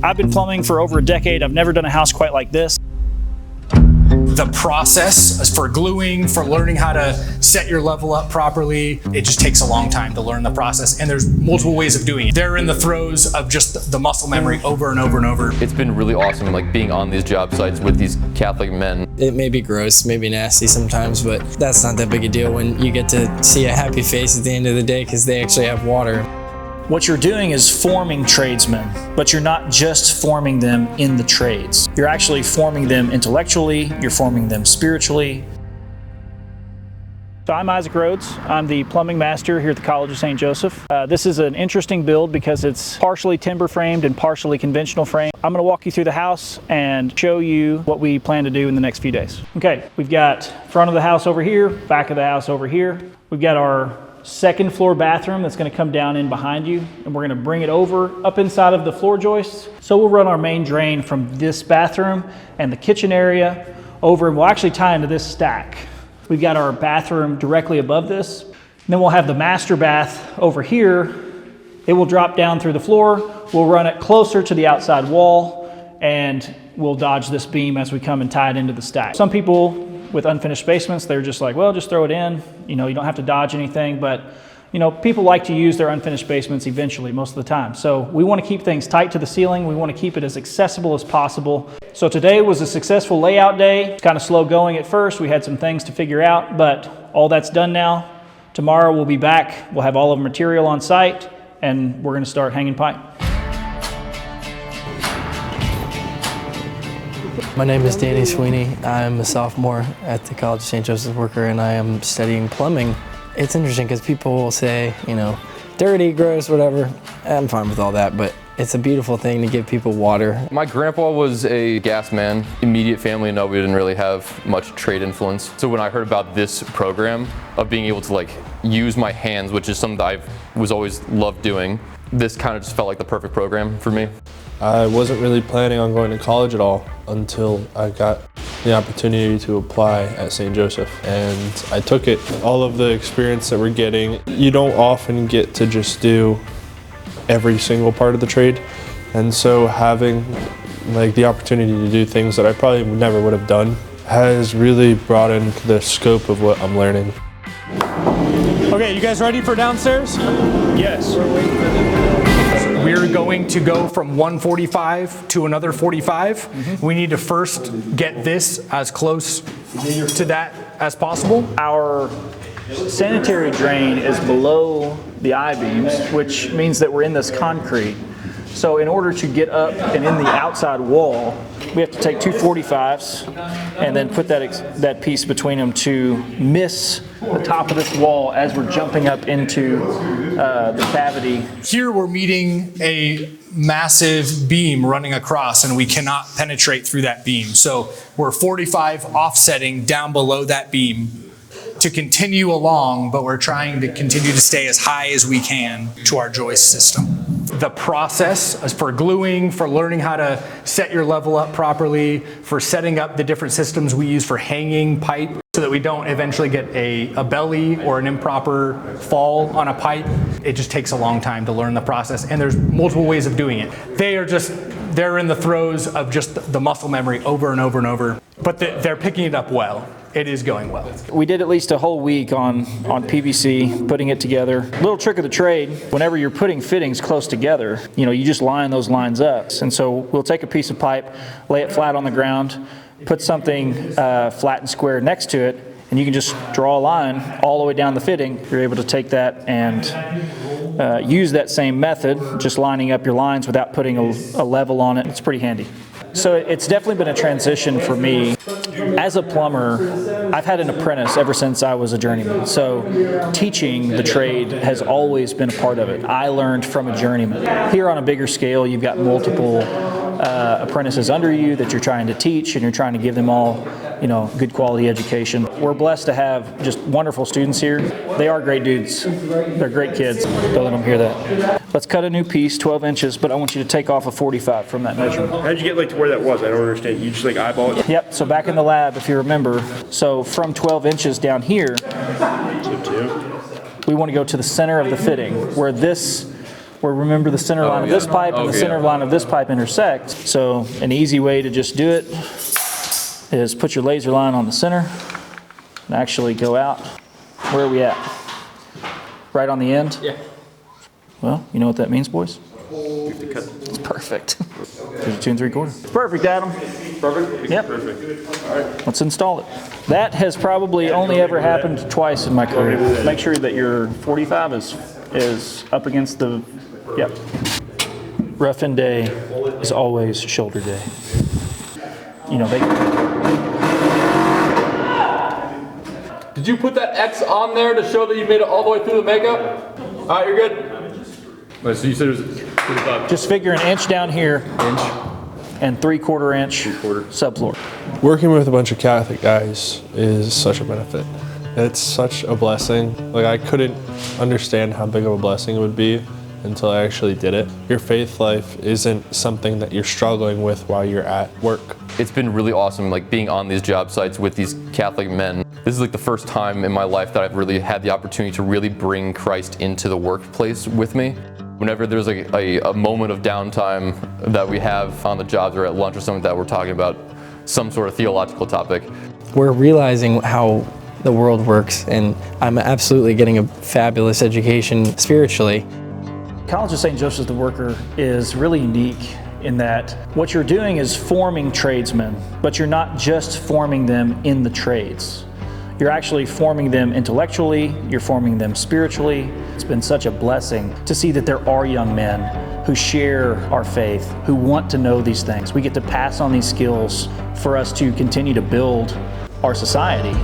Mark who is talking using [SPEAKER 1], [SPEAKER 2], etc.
[SPEAKER 1] I've been plumbing for over a decade. I've never done a house quite like this.
[SPEAKER 2] The process for gluing, for learning how to set your level up properly, it just takes a long time to learn the process, and there's multiple ways of doing it. They're in the throes of just the muscle memory over and over and over.
[SPEAKER 3] It's been really awesome, like being on these job sites with these Catholic men.
[SPEAKER 4] It may be gross, maybe nasty sometimes, but that's not that big a deal when you get to see a happy face at the end of the day because they actually have water.
[SPEAKER 1] What you're doing is forming tradesmen, but you're not just forming them in the trades. You're actually forming them intellectually, you're forming them spiritually. So I'm Isaac Rhodes. I'm the plumbing master here at the College of St. Joseph. This is an interesting build because it's partially timber framed and partially conventional frame. I'm going to walk you through the house and show you what we plan to do in the next few days. Okay, we've got front of the house over here, back of the house over here. We've got our second floor bathroom that's going to come down in behind you, and we're going to bring it over up inside of the floor joists. So we'll run our main drain from this bathroom and the kitchen area over, and we'll actually tie into this stack. We've got our bathroom directly above this. And then we'll have the master bath over here. It will drop down through the floor. We'll run it closer to the outside wall, and we'll dodge this beam as we come and tie it into the stack. Some people with unfinished basements, they're just like, well, just throw it in. You know, you don't have to dodge anything, but you know, people like to use their unfinished basements eventually, most of the time. So we want to keep things tight to the ceiling. We want to keep it as accessible as possible. So today was a successful layout day. It's kind of slow going at first. We had some things to figure out, but all that's done now. Tomorrow we'll be back. We'll have all of the material on site, and we're going to start hanging pipe.
[SPEAKER 4] My name is Danny Sweeney. I'm a sophomore at the College of St. Joseph Worker, and I am studying plumbing. It's interesting because people will say, you know, dirty, gross, whatever. I'm fine with all that, but it's a beautiful thing to give people water.
[SPEAKER 3] My grandpa was a gas man. Immediate family, no, we didn't really have much trade influence. So when I heard about this program of being able to like use my hands, which is something that I was always loved doing, this kind of just felt like the perfect program for me.
[SPEAKER 5] I wasn't really planning on going to college at all until I got the opportunity to apply at St. Joseph, and I took it. All of the experience that we're getting, you don't often get to just do every single part of the trade, and so having like the opportunity to do things that I probably never would have done has really broadened the scope of what I'm learning.
[SPEAKER 2] Okay, you guys ready for downstairs?
[SPEAKER 1] Yes.
[SPEAKER 2] We're going to go from 145 to another 45. We need to first get this as close to that as possible.
[SPEAKER 1] Our sanitary drain is below the I-beams, which means that we're in this concrete. So in order to get up and in the outside wall, we have to take two 45s and then put that piece between them to miss the top of this wall as we're jumping up into the cavity.
[SPEAKER 2] Here we're meeting a massive beam running across, and we cannot penetrate through that beam. So we're 45 offsetting down below that beam to continue along, but we're trying to continue to stay as high as we can to our joist system. The process for gluing, for learning how to set your level up properly, for setting up the different systems we use for hanging pipe so that we don't eventually get a belly or an improper fall on a pipe. It just takes a long time to learn the process, and there's multiple ways of doing it. They're in the throes of just the muscle memory over and over and over, but they're picking it up well. It is going well.
[SPEAKER 1] We did at least a whole week on PVC, putting it together. Little trick of the trade, whenever you're putting fittings close together, you know, you just line those lines up. And so we'll take a piece of pipe, lay it flat on the ground, put something flat and square next to it, and you can just draw a line all the way down the fitting. You're able to take that and use that same method, just lining up your lines without putting a level on it. It's pretty handy. So it's definitely been a transition for me. As a plumber, I've had an apprentice ever since I was a journeyman. So teaching the trade has always been a part of it. I learned from a journeyman. Here on a bigger scale, you've got multiple apprentices under you that you're trying to teach, and you're trying to give them all, you know, good quality education. We're blessed to have just wonderful students here. They are great dudes. They're great kids. Don't let them hear that. Let's cut a new piece, 12 inches, but I want you to take off a 45 from that measurement.
[SPEAKER 6] How did you get like to where that was? I don't understand. You just like eyeball it?
[SPEAKER 1] Yep, so back in the lab, if you remember, so from 12 inches down here, we want to go to the center of the fitting, where this where remember the center line of this pipe and the center line of this pipe intersect. So an easy way to just do it is put your laser line on the center and actually go out. Where are we at? Right on the end? Yeah. Well, you know what that means, boys? It's perfect. There's a 2 3/4. Perfect, Adam.
[SPEAKER 6] Perfect?
[SPEAKER 1] Yep.
[SPEAKER 6] Perfect. All right.
[SPEAKER 1] Let's install it. That has probably only ever happened twice in my career. Make sure that your 45 is up against the, yep. Rough-in day is always shoulder day. You know, they...
[SPEAKER 3] Did you put that X on there to show that you made it all the way through the makeup? All right, you're good. Wait, so you said it was 45.
[SPEAKER 1] Just figure an inch down here. And 3/4 inch subfloor.
[SPEAKER 5] Working with a bunch of Catholic guys is such a benefit. It's such a blessing. Like, I couldn't understand how big of a blessing it would be until I actually did it. Your faith life isn't something that you're struggling with while you're at work.
[SPEAKER 3] It's been really awesome, like being on these job sites with these Catholic men. This is like the first time in my life that I've really had the opportunity to really bring Christ into the workplace with me. Whenever there's like a moment of downtime that we have on the jobs or at lunch or something that we're talking about some sort of theological topic.
[SPEAKER 4] We're realizing how the world works, and I'm absolutely getting a fabulous education spiritually.
[SPEAKER 1] College of St. Joseph the Worker is really unique in that what you're doing is forming tradesmen, but you're not just forming them in the trades. You're actually forming them intellectually, you're forming them spiritually. It's been such a blessing to see that there are young men who share our faith, who want to know these things. We get to pass on these skills for us to continue to build our society.